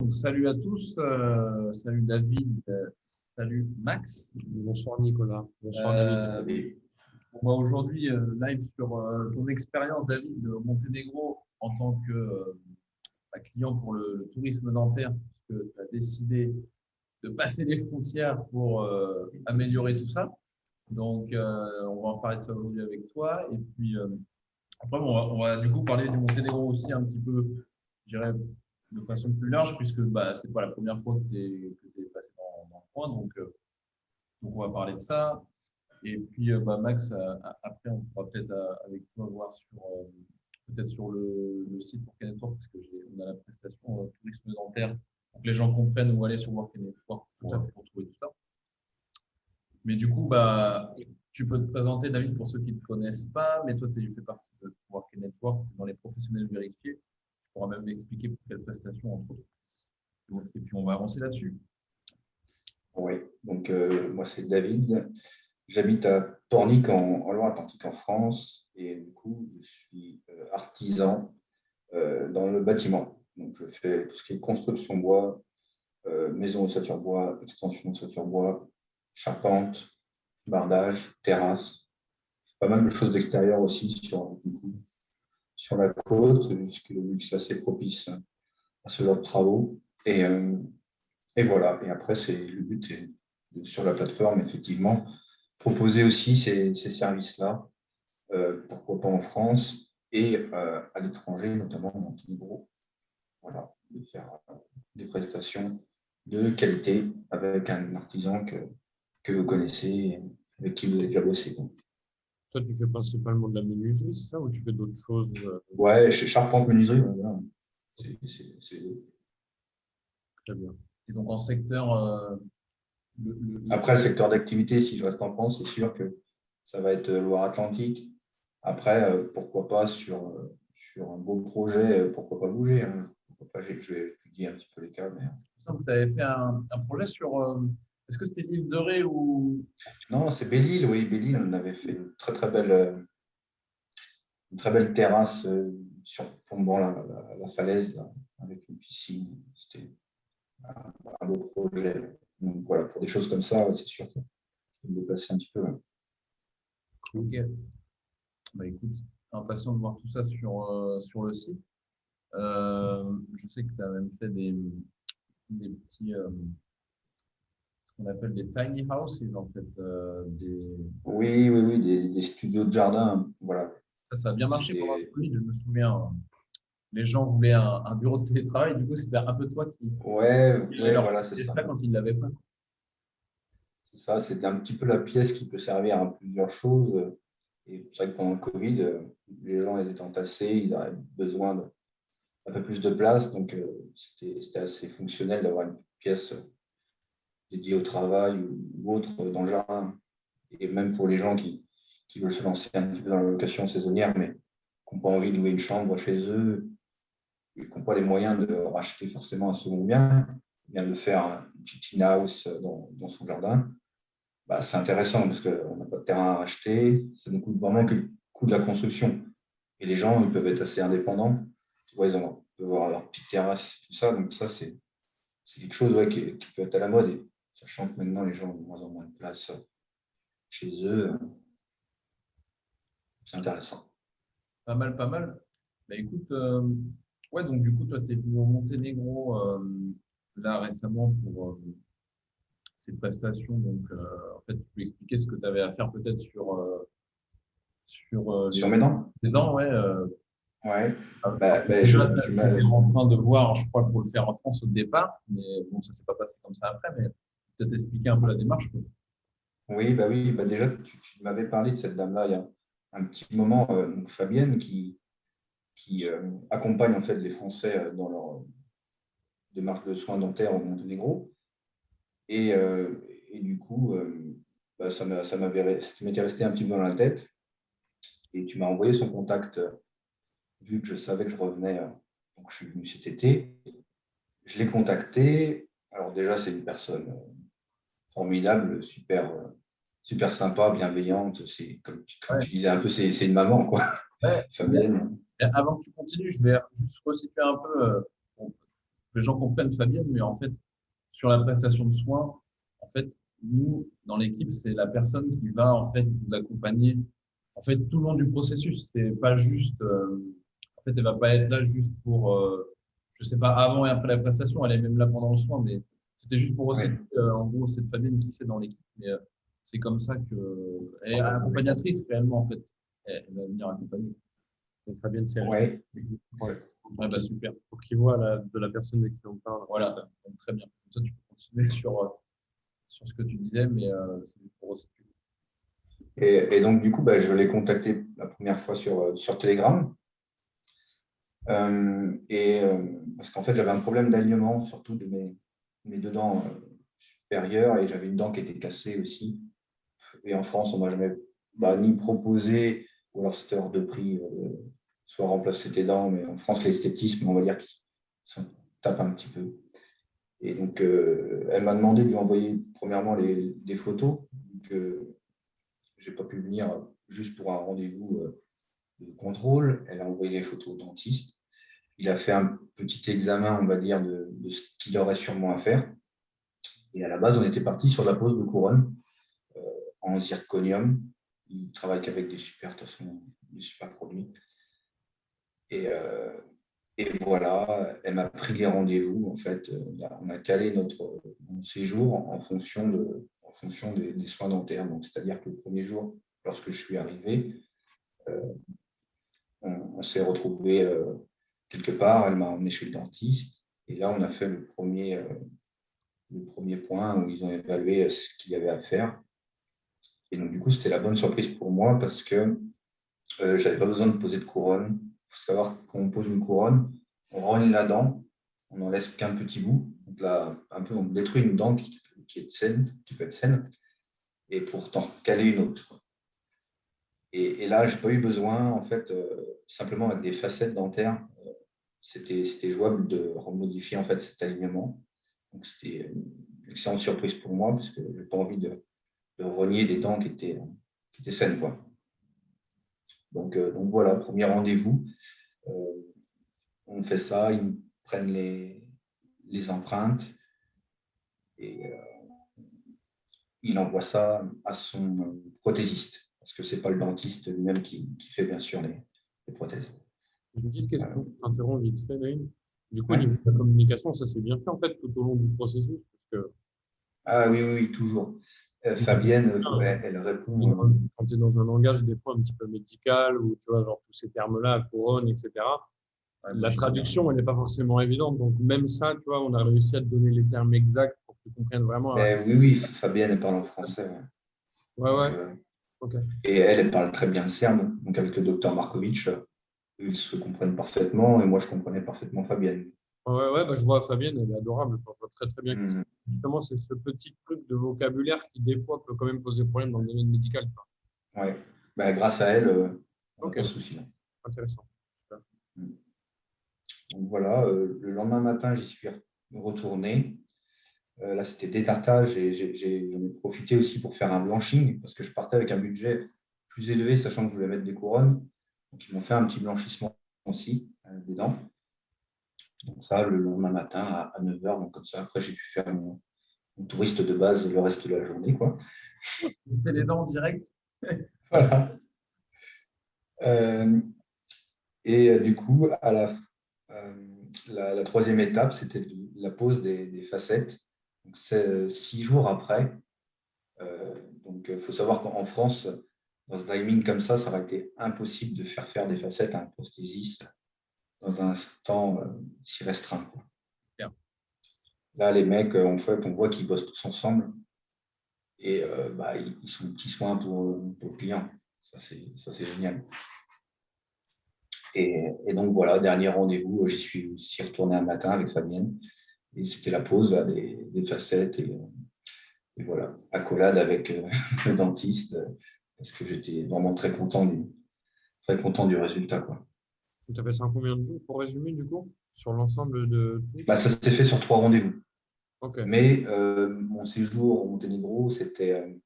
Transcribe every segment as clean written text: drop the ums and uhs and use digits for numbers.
donc salut à tous, salut David, salut Max. Bonsoir Nicolas, bonsoir David. Aujourd'hui, live sur ton expérience, David, au Monténégro en tant que client pour le tourisme dentaire, puisque tu as décidé de passer les frontières pour améliorer tout ça. Donc, on va en parler de ça aujourd'hui avec toi. Et puis, après, on va du coup parler du Monténégro aussi un petit peu, je dirais, de façon plus large, puisque ce n'est pas la première fois que tu es passé dans le coin. Donc, on va parler de ça. Et puis, Max, après, on pourra peut-être avec toi voir peut-être sur le site Work and Network, parce qu'on a la prestation tourisme dentaire, pour que les gens comprennent où aller sur Work and Network pour trouver tout ça. Mais du coup, tu peux te présenter, David, pour ceux qui ne te connaissent pas, mais toi, tu fais partie de Work and Network, tu es dans les professionnels vérifiés. Tu pourras même expliquer pour quelle prestation, entre autres. Et puis, on va avancer là-dessus. Oui, donc moi, c'est David. J'habite à Pornic, en Loire-Atlantique, en France. Et du coup, je suis artisan dans le bâtiment. Donc, je fais tout ce qui est construction bois, maison ossature bois, extension ossature bois, charpente, bardage, terrasse. Pas mal de choses d'extérieur aussi sur la côte, puisque c'est assez propice à ce genre de travaux. Et voilà. Et après, le but est sur la plateforme, effectivement, proposer aussi ces services-là, pourquoi pas en France et à l'étranger, notamment en Monténégro. Voilà, de faire des prestations de qualité avec un artisan que vous connaissez, avec qui vous avez déjà bossé. Toi, tu fais principalement de la menuiserie, c'est ça, ou tu fais d'autres choses? Ouais, chez Charpente Menuiserie, voilà. C'est Très bien. Et donc, en secteur… Après, le secteur d'activité, si je reste en France, c'est sûr que ça va être Loire-Atlantique. Après, pourquoi pas sur un beau projet, pourquoi pas bouger, hein. Pourquoi pas, je vais étudier un petit peu les cas. Mais… Tu avais fait un projet sur… est-ce que c'était l'île de Ré ou… Non, c'est Belle-Île, oui. Belle-Île, on avait fait une très belle terrasse surplombant la falaise là, avec une piscine. C'était un beau projet. Donc voilà, pour des choses comme ça, c'est sûr qu'il faut me déplacer un petit peu. Ok. Écoute, impatient de voir tout ça sur le site. Je sais que tu as même fait des petits, ce qu'on appelle des tiny houses, en fait. Oui, des studios de jardin. Voilà. Ça a bien marché pendant le Covid, je me souviens. Les gens voulaient un bureau de télétravail, du coup, c'était un peu toi qui… Ouais, voilà, c'est ça. Quand ils ne l'avaient pas. C'est ça, c'est un petit peu la pièce qui peut servir à plusieurs choses. Et c'est vrai que pendant le Covid, les gens ils étaient entassés, ils avaient besoin d'un peu plus de place. Donc, c'était assez fonctionnel d'avoir une pièce dédiée au travail ou autre dans le jardin. Et même pour les gens qui veulent se lancer un petit peu dans la location saisonnière, mais qui n'ont pas envie de louer une chambre chez eux, et qui n'ont pas les moyens de racheter forcément un second bien de faire une petite in-house dans son jardin. C'est intéressant parce qu'on n'a pas de terrain à racheter, ça ne coûte vraiment que le coût de la construction. Et les gens, ils peuvent être assez indépendants. Tu vois, ils peuvent avoir leur petite terrasse, tout ça. Donc ça, c'est quelque chose qui peut être à la mode. Et sachant que maintenant, les gens ont de moins en moins de place chez eux, c'est intéressant. Pas mal, pas mal. Écoute, ouais, donc du coup, toi, tu es venu au Monténégro là récemment pour ces prestations. Donc, en fait, tu peux expliquer ce que tu avais à faire peut-être Sur mes dents. les dents, ouais. Ouais. Déjà, tu étais en train de voir, je crois, pour le faire en France au départ, mais bon, ça ne s'est pas passé comme ça après, mais peut-être expliquer un peu la démarche. Oui. Déjà, tu m'avais parlé de cette dame-là il y a un petit moment, donc Fabienne, qui accompagne en fait les Français dans leur démarche de soins dentaires au Monténégro. Et du coup, ça m'était resté un petit peu dans la tête. Et tu m'as envoyé son contact, vu que je savais que je revenais. Donc, je suis venu cet été. Je l'ai contacté. Alors déjà, c'est une personne formidable, super sympa, bienveillante. C'est comme tu disais un peu, c'est une maman, quoi. Ouais. Fabienne. Avant que tu continues, je vais juste resituer un peu. les gens comprennent Fabienne, mais en fait, sur la prestation de soins, en fait, nous, dans l'équipe, c'est la personne qui va en fait vous accompagner en fait tout le long du processus. C'est pas juste, en fait, elle va pas être là juste pour, je sais pas, avant et après la prestation. Elle est même là pendant le soin, mais c'était juste pour aussi, Ouais. en gros, c'est Fabienne qui c'est dans l'équipe. Mais c'est comme ça que, elle est accompagnatrice réellement en fait. Elle va venir accompagner. Donc, Fabienne, c'est elle. Ouais. Ouais. Ouais, bah super. Pour qu'il voit de la personne de qui on parle. Voilà, donc, très bien. Comme ça, tu peux continuer sur ce que tu disais, mais c'est pour aussi. Et donc, du coup, bah, je l'ai contacté la première fois sur Telegram. Parce qu'en fait, j'avais un problème d'alignement, surtout de mes deux dents supérieures, et j'avais une dent qui était cassée aussi. Et en France, on m'a jamais ni proposé, ou alors c'était hors de prix, soit remplacer tes dents, mais en France, l'esthétisme, on va dire, ça tape un petit peu. Et donc, elle m'a demandé de lui envoyer premièrement des photos. Donc, je n'ai pas pu venir juste pour un rendez-vous de contrôle. Elle a envoyé les photos au dentiste. Il a fait un petit examen, on va dire, de ce qu'il aurait sûrement à faire. Et à la base, on était parti sur la pose de couronne en zirconium. Il travaille qu'avec des super, de toute façon, des super produits. Et voilà, elle m'a pris les rendez-vous. En fait, on a calé notre séjour en fonction des soins dentaires. Donc, c'est-à-dire que le premier jour, lorsque je suis arrivé, on s'est retrouvé quelque part. Elle m'a emmené chez le dentiste. Et là, on a fait le premier point où ils ont évalué ce qu'il y avait à faire. Et donc, du coup, c'était la bonne surprise pour moi parce que je n'avais pas besoin de poser de couronne. Il faut savoir quand on pose une couronne, on rogne la dent, on n'en laisse qu'un petit bout. Donc là, un peu, on détruit une dent qui est saine, qui peut être saine, et pour t'en caler une autre. Et là, je n'ai pas eu besoin, en fait, simplement avec des facettes dentaires, c'était jouable de remodifier en fait cet alignement. Donc c'était une excellente surprise pour moi parce que je n'ai pas envie de rogner des dents qui étaient saines, quoi. Donc voilà, premier rendez-vous. On fait ça, ils me prennent les empreintes et il envoie ça à son prothésiste parce que ce n'est pas le dentiste lui-même qui fait bien sûr les prothèses. J'ai une petite question, je t'interromps vite fait, Naïm. Du coup, au Ouais. niveau de la communication, ça s'est bien fait en fait tout au long du processus. Parce que Ah oui, oui, oui, toujours. Fabienne, elle répond. quand tu es dans un langage des fois un petit peu médical, ou tu vois, genre tous ces termes-là, couronne, etc., la traduction, elle n'est pas forcément évidente. Donc, même ça, tu vois, on a réussi à te donner les termes exacts pour que tu comprennes vraiment. Mais oui, oui, Fabienne, elle parle en français. Ouais. Ouais, Donc, ouais. Ok. et elle parle très bien le serbe. Donc, avec le docteur Markovic, ils se comprennent parfaitement et moi, je comprenais parfaitement Fabienne. Ouais, ouais, bah, je vois Fabienne, elle est adorable. Enfin, je vois très, très bien que Mhm. justement, c'est ce petit truc de vocabulaire qui, des fois, peut quand même poser problème dans le domaine médical. Tu vois. Ouais. Bah, grâce à elle, on n'a Ok, pas de souci. intéressant. Super. Mhm. Donc voilà, le lendemain matin, j'y suis retourné. Là, c'était détartrage et j'en ai profité aussi pour faire un blanching parce que je partais avec un budget plus élevé, sachant que je voulais mettre des couronnes. Donc, ils m'ont fait un petit blanchissement aussi des dents. Donc, ça, le lendemain matin à 9 h. Donc, comme ça, après, j'ai pu faire mon touriste de base le reste de la journée, quoi. C'était les dents en direct. Voilà. Et du coup, la troisième étape, c'était la pose des facettes. Donc, c'est 6 jours après. Donc, il faut savoir qu'en France, dans ce timing comme ça aurait été impossible de faire des facettes à un prothésiste dans un temps si restreint, quoi. Bien. Là, les mecs, en fait, on voit qu'ils bossent tous ensemble et ils sont petits soins pour le client. Ça, c'est génial. Et donc, voilà, dernier rendez-vous, j'y suis aussi retourné un matin avec Fabienne et c'était la pose là, des facettes et voilà, accolade avec le dentiste parce que j'étais vraiment très content du résultat, quoi. Tu as fait ça en combien de jours pour résumer, du coup, sur l'ensemble de tout? Ça s'est fait sur 3 rendez-vous. Ok. Mais mon séjour au Monténégro, c'était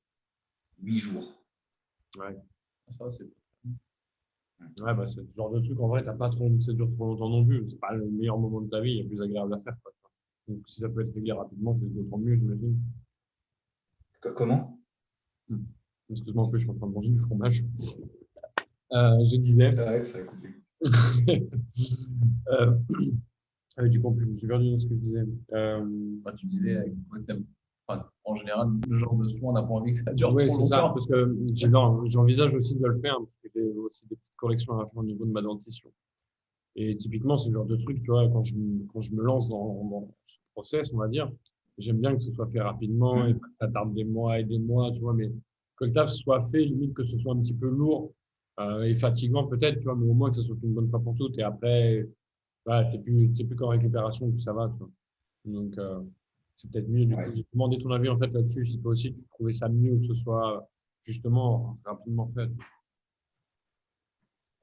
8 jours. Ouais. Ça, c'est Ouais, bah, c'est ce genre de truc, en vrai, t'as pas trop envie que ça dure trop longtemps non plus. C'est pas le meilleur moment de ta vie, il y a plus agréable à faire, quoi. Donc, si ça peut être réglé rapidement, c'est d'autant mieux, j'imagine. Comment? Excuse-moi, un peu, je suis en train de manger du fromage. Je disais. C'est vrai que ça a coupé. Du coup, en plus, je me suis perdu dans ce que je disais. Tu disais, en général, le genre de soin, on n'a pas envie que ça dure Oui, trop c'est ça, longtemps. parce que j'envisage aussi de le faire, parce que j'ai aussi des petites corrections à faire au niveau de ma dentition. Et typiquement, c'est le genre de truc, tu vois, quand je me lance dans ce process, on va dire, j'aime bien que ce soit fait rapidement et pas que ça tarde des mois et des mois, tu vois, mais que le taf soit fait, limite que ce soit un petit peu lourd et fatigant peut-être, tu vois, mais au moins que ça soit une bonne fois pour toutes. Et après, voilà, t'es plus qu'en récupération, puis ça va, tu vois. Donc, c'est peut-être mieux. Du coup, Ouais. j'ai demandé ton avis en fait là-dessus, si toi aussi tu trouvais ça mieux que ce soit justement rapidement fait.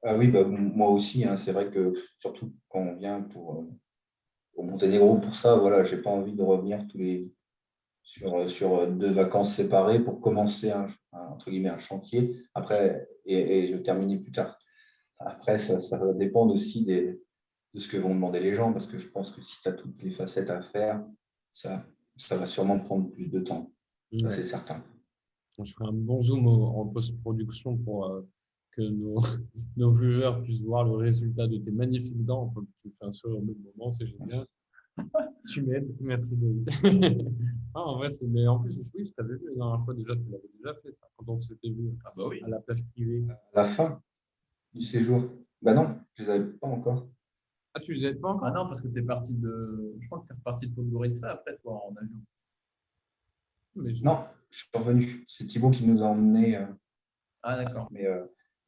Ah oui, bah, moi aussi, hein, c'est vrai que surtout quand on vient au Monténégro pour ça, voilà, j'ai pas envie de revenir sur 2 vacances séparées pour commencer entre guillemets un chantier après et le terminer plus tard. Après, ça va dépendre aussi de ce que vont demander les gens, parce que je pense que si tu as toutes les facettes à faire, ça, ça va sûrement prendre plus de temps. Ça, Ouais. c'est certain. Je ferai un bon zoom en post-production pour que nos viewers puissent voir le résultat de tes magnifiques dents. Tu fais un sourire au même moment, c'est génial. Tu m'aides, merci David. Ah, en vrai, mais en plus, oui, je t'avais vu la dernière fois déjà, tu l'avais déjà fait ça, quand on s'était vu Ah bah oui. à la plage privée. À la fin du séjour, bah non, je ne les avais pas encore. Ah, tu les avais pas Ah encore? non, parce que tu es parti de. Je crois que tu es reparti de Podgorica après, toi, en avion. Mais Non, je suis revenu. C'est Thibaut qui nous a emmenés, Ah d'accord. mais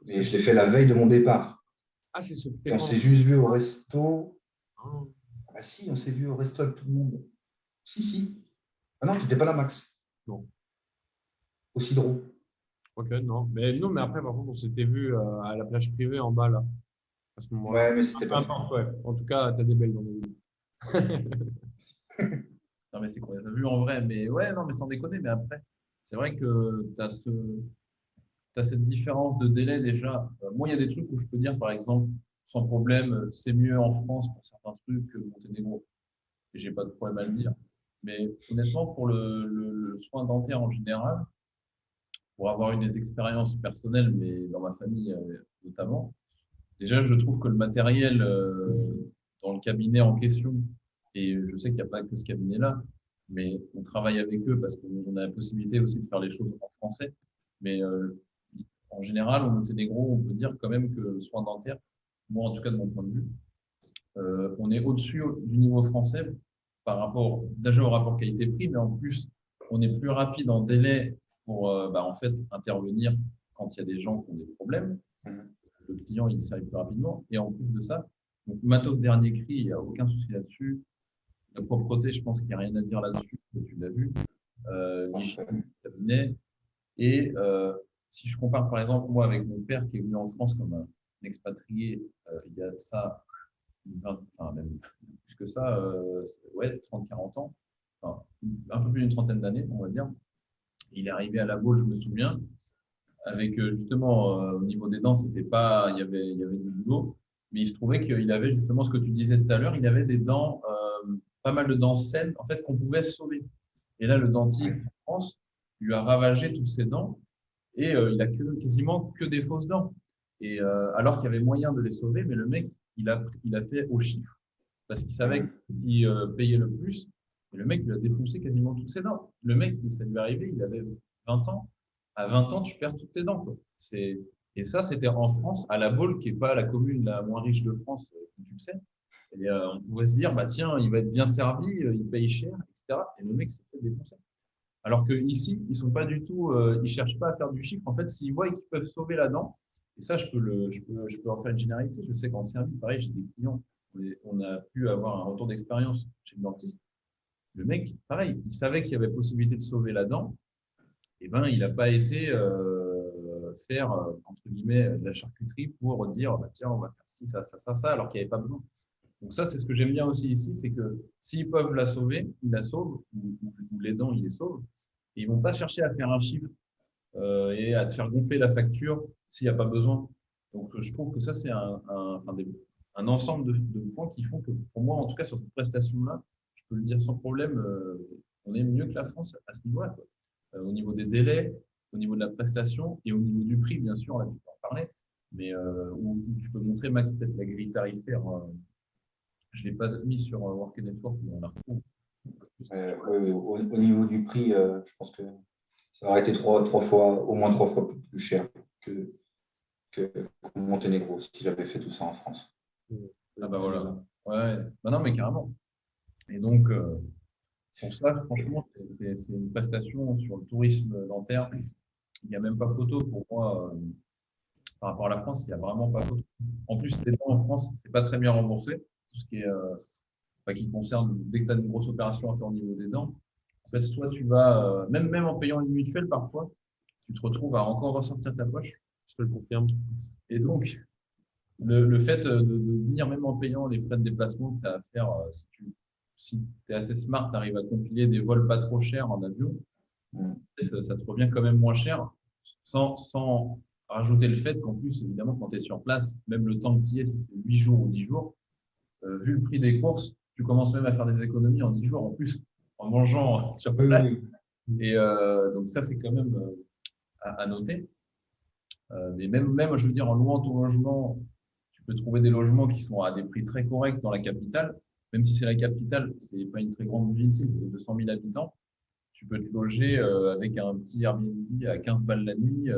je l'ai fait la veille de mon départ. Ah, c'est ce que Et t'es on pas s'est encore. juste vu au resto. Ah, Ah si, on s'est vu au resto avec tout le monde. Si, si. Ah non, tu n'étais pas là, Max. non. Au Cidro. Ok, non. Mais non, mais après, par contre, on s'était vu à la plage privée en bas, là, à ce moment-là. Ouais, mais c'était Peu pas fait. importe, ouais. En tout cas, t'as des belles dans les Non, mais c'est qu'on les a vus en vrai. Mais ouais, non, mais sans déconner. Mais après, c'est vrai que tu as t'as cette différence de délai déjà. Moi, il y a des trucs où je peux dire, par exemple, sans problème, c'est mieux en France pour certains trucs que le Monténégro. Et j'ai pas de problème à le dire. Mais honnêtement, pour le soin dentaire en général, pour avoir eu des expériences personnelles, mais dans ma famille notamment, déjà, je trouve que le matériel dans le cabinet en question, et je sais qu'il n'y a pas que ce cabinet-là, mais on travaille avec eux parce qu'on a la possibilité aussi de faire les choses en français. Mais en général, au Monténégro, on peut dire quand même que le soin dentaire, moi en tout cas de mon point de vue, on est au-dessus du niveau français par rapport déjà au rapport qualité-prix, mais en plus, on est plus rapide en délai pour en fait intervenir quand il y a des gens qui ont des problèmes. Le client, il s'arrive plus rapidement. Et en plus de ça, donc, matos dernier cri, il n'y a aucun souci là-dessus. La propreté, je pense qu'il n'y a rien à dire là-dessus, tu l'as vu. L'hygiène du cabinet. Et si je compare par exemple moi avec mon père qui est venu en France comme un expatrié il y a de ça, 20, enfin même plus que ça, ouais, 30-40 ans, enfin, un peu plus d'une trentaine d'années, on va dire. Il est arrivé à La Baule, je me souviens, avec justement au niveau des dents, c'était pas, il y avait du boulot, mais il se trouvait qu'il avait justement ce que tu disais tout à l'heure, il avait des dents, pas mal de dents saines en fait qu'on pouvait sauver. Et là, le dentiste Ouais. en France lui a ravagé toutes ses dents et il a quasiment que des fausses dents. Et alors qu'il y avait moyen de les sauver, mais le mec, il a fait au chiffre parce qu'il savait que c'est ce qui payait le plus. Et le mec lui a défoncé quasiment toutes ses dents. Le mec, ça lui est arrivé, il avait 20 ans. À 20 ans, tu perds toutes tes dents, quoi. Et ça, c'était en France, à La Baule, qui n'est pas la commune la moins riche de France, comme tu le sais. Et on pouvait se dire, bah tiens, il va être bien servi, il paye cher, etc. Et le mec s'est fait défoncer. Alors qu'ici, ils sont pas du tout, ils cherchent pas à faire du chiffre. En fait, s'ils voient qu'ils peuvent sauver la dent, et ça, je peux en faire une généralité. Je sais qu'en Serbie, pareil, j'ai des clients, on a pu avoir un retour d'expérience chez le dentiste. Le mec, pareil, il savait qu'il y avait possibilité de sauver la dent. Et ben, il n'a pas été faire, entre guillemets, de la charcuterie pour dire, bah, tiens, on va faire ci, ça, alors qu'il n'y avait pas besoin. Donc ça, c'est ce que j'aime bien aussi ici, c'est que s'ils peuvent la sauver, ils la sauvent, ou les dents, ils les sauvent. Et ils ne vont pas chercher à faire un chiffre et à te faire gonfler la facture s'il n'y a pas besoin. Donc je trouve que ça, c'est un ensemble de points qui font que, pour moi, en tout cas, sur cette prestation-là, je peux le dire sans problème, on est mieux que la France à ce niveau-là, quoi. Au niveau des délais, au niveau de la prestation et au niveau du prix, bien sûr, là, tu peux en parler. Mais où tu peux montrer, Max, peut-être la grille tarifaire. Je ne l'ai pas mis sur Work and Network, mais on la retrouve. Oui, au niveau du prix, je pense que ça aurait été au moins trois fois plus cher que Monténégro si j'avais fait tout ça en France. Ah bah voilà. Ouais. Bah non, mais carrément. Et donc, pour ça, franchement, c'est une prestation sur le tourisme dentaire. Il n'y a même pas photo pour moi. Par rapport à la France, il n'y a vraiment pas photo. En plus, les dents en France, c'est pas très bien remboursé. Tout ce qui est, qui concerne, dès que tu as une grosse opération à faire au niveau des dents, en fait, soit tu vas, même en payant une mutuelle, parfois, tu te retrouves à encore ressortir ta poche. Je te le confirme. Et donc, le fait de venir, même en payant les frais de déplacement que tu as à faire, si tu es assez smart, tu arrives à compiler des vols pas trop chers en avion, peut-être ça te revient quand même moins cher, sans rajouter le fait qu'en plus, évidemment, quand tu es sur place, même le temps que tu y es, si c'est 8 jours ou 10 jours, vu le prix des courses, tu commences même à faire des économies en 10 jours en plus, en mangeant sur place. Et donc ça, c'est quand même à noter. Mais même, je veux dire, en louant ton logement, tu peux trouver des logements qui sont à des prix très corrects dans la capitale. Même si c'est la capitale, c'est pas une très grande ville, c'est 200 000 habitants. Tu peux te loger avec un petit Airbnb à 15 balles la nuit.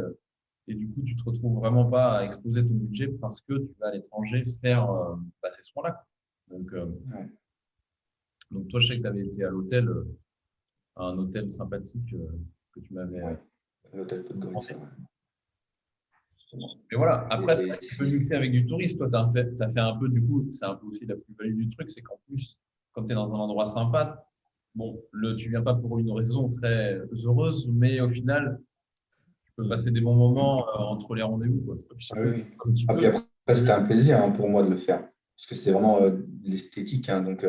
Et du coup, tu te retrouves vraiment pas à exploser ton budget parce que tu vas à l'étranger faire ces soins-là. Donc, donc, toi, je sais que tu avais été à l'hôtel, à un hôtel sympathique que tu m'avais L'hôtel Côte d'Or, c'est vrai. Mais voilà, après, tu peux mixer avec du touriste. Toi, tu as fait un peu, du coup, c'est un peu aussi la plus-value du truc, c'est qu'en plus, comme tu es dans un endroit sympa, bon, tu viens pas pour une raison très heureuse, mais au final, tu peux passer des bons moments entre les rendez-vous, quoi. Oui. Puis après, c'était un plaisir pour moi de le faire, parce que c'est vraiment de l'esthétique. Donc,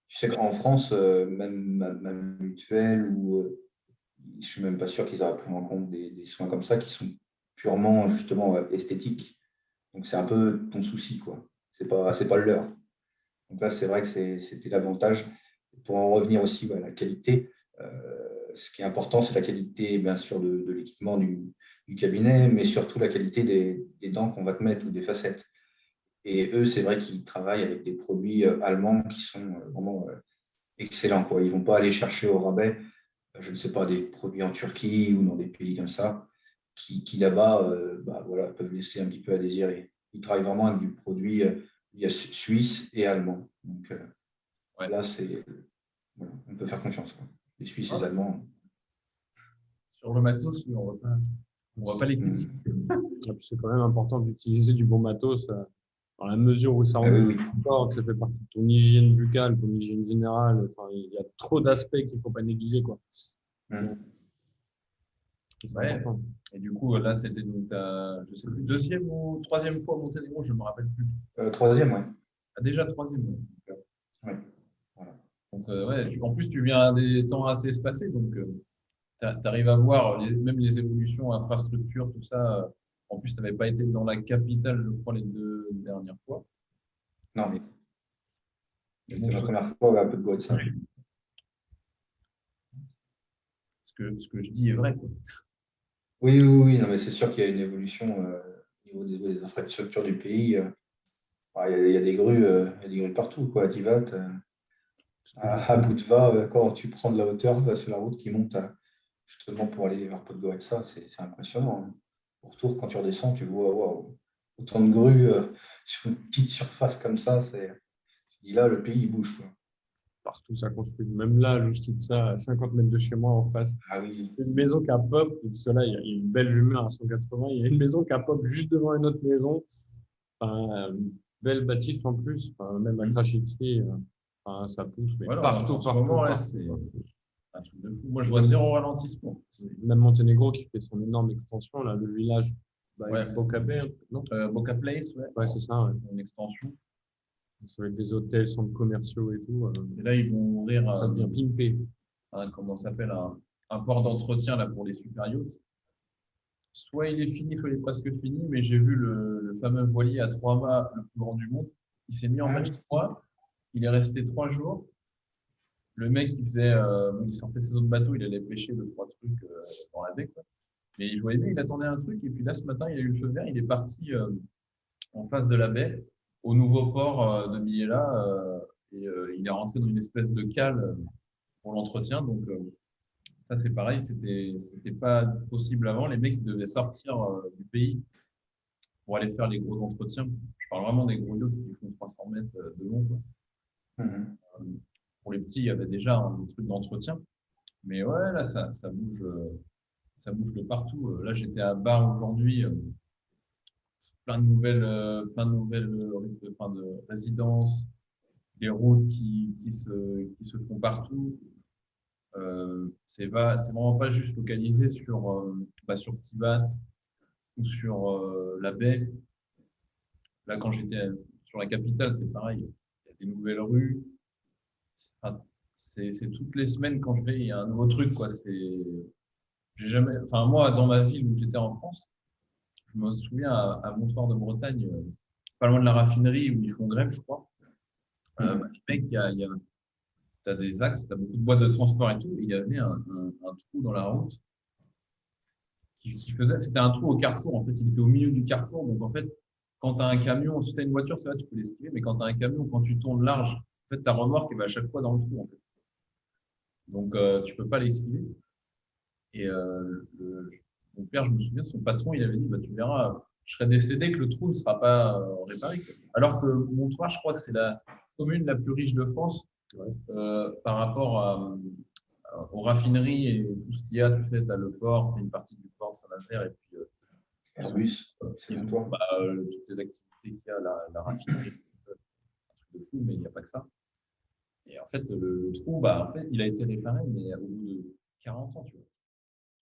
je sais qu'en France, même ma mutuelle, je ne suis même pas sûr qu'ils auraient pris en compte des soins comme ça qui sont purement justement esthétiques. Donc, c'est un peu ton souci, quoi. C'est pas le leur. Donc là, c'est vrai que c'était l'avantage. Pour en revenir aussi à la qualité, ce qui est important, c'est la qualité, bien sûr, de l'équipement du cabinet, mais surtout la qualité des dents qu'on va te mettre ou des facettes. Et eux, c'est vrai qu'ils travaillent avec des produits allemands qui sont vraiment excellents, quoi. Ils ne vont pas aller chercher au rabais, je ne sais pas, des produits en Turquie ou dans des pays comme ça, qui là-bas peuvent laisser un petit peu à désirer. Ils travaillent vraiment avec du produit suisse et allemand. Donc là, on peut faire confiance, quoi. Les Suisses et les Allemands. Sur le matos, on ne va pas les critiquer. C'est quand même important d'utiliser du bon matos dans la mesure où ça rentre fort, que ça fait partie de ton hygiène buccale, ton hygiène générale. Enfin, il y a trop d'aspects qu'il ne faut pas négliger, quoi. Et du coup, là, c'était je sais plus, deuxième ou troisième fois Monténégro, je ne me rappelle plus. Troisième, oui. Ah, déjà troisième. Oui. Voilà. Donc, en plus, tu viens à des temps assez espacés, donc tu arrives à voir même les évolutions, infrastructures, tout ça. En plus, tu n'avais pas été dans la capitale, je crois, les 2 dernières fois. Non, mais c'était la première fois un peu de Goethe, ça. Ce que je dis est vrai, quoi. Oui, non, mais c'est sûr qu'il y a une évolution au niveau des infrastructures du pays. Il y a des grues partout, quoi. À Tivat, à Budva, quand tu prends de la hauteur sur la route qui monte justement pour aller vers Podgorica, c'est impressionnant. Au retour, quand tu redescends, tu vois autant de grues sur une petite surface comme ça. Tu dis là, le pays il bouge, quoi. Partout, ça construit. Même là, je cite ça, à 50 mètres de chez moi en face. Ah oui. Une maison qui a pop, parce que là, il y a une belle lumière à 180. Il y a une maison qui a pop juste devant une autre maison. Une belle bâtisse en plus, même à cracher dessus, ça pousse. Mais voilà, partout, en ce moment, c'est un truc de fou. Moi, je vois zéro ralentissement. Même Monténégro qui fait son énorme extension, là, le village Boca Bay, non Boca Place, ouais, c'est ça. Ouais. Une extension. Avec des hôtels, centres commerciaux et tout. Et là, ils vont ouvrir ça devient pimpé. Comment ça s'appelle un port d'entretien là pour les super yachts. Soit il est fini, soit il est presque fini, mais j'ai vu le fameux voilier à 3 mâts, le plus grand du monde. Il s'est mis en 3 mois. Il est resté 3 jours. le mec, il sortait ses autres bateaux, il allait pêcher 2-3 trucs dans la baie, quoi. Mais je voyais bien, il attendait un truc. Et puis là, ce matin, il a eu le feu vert. Il est parti en face de la baie, au nouveau port de Miella. Il est rentré dans une espèce de cale pour l'entretien. Donc, ça, c'est pareil. C'était pas possible avant. Les mecs ils devaient sortir du pays pour aller faire les gros entretiens. Je parle vraiment des gros yachts qui font 300 mètres de long, quoi. Pour les petits, il y avait déjà des trucs d'entretien. Mais ouais, là, ça bouge. Ça bouge de partout. Là, j'étais à Bar aujourd'hui, plein de nouvelles de résidences, des routes qui se font partout. C'est vraiment pas juste localisé sur Tivat ou sur la baie. Là, quand j'étais sur la capitale, c'est pareil. Il y a des nouvelles rues. C'est toutes les semaines quand je vais, il y a un nouveau truc, quoi. J'ai jamais, enfin, moi, dans ma ville où j'étais en France, je me souviens à Montoire de Bretagne, pas loin de la raffinerie où ils font grève, je crois. Les mecs, tu as des axes, tu as beaucoup de boîtes de transport et tout. Et il y avait un trou dans la route qui faisait. C'était un trou au carrefour. En fait, il était au milieu du carrefour. Donc, en fait, quand tu as un camion, si tu as une voiture, ça va, tu peux l'esquiver. Mais quand tu as un camion, quand tu tournes large, en fait, ta remorque elle va à chaque fois dans le trou. En fait. Donc, tu ne peux pas l'esquiver. Et mon père, je me souviens, son patron, il avait dit bah, tu verras, je serai décédé que le trou ne sera pas réparé. Alors que Montoire, je crois que c'est la commune la plus riche de France par rapport aux raffineries et tout ce qu'il y a. Tu sais, tu as le port, tu as une partie du port de Saint-Nazaire et puis Airbus, ils ont toutes les activités qu'il y a, la raffinerie, un truc de fou, mais il n'y a pas que ça. Et en fait, le trou, bah, en fait, il a été réparé, mais au bout de 40 ans, tu vois.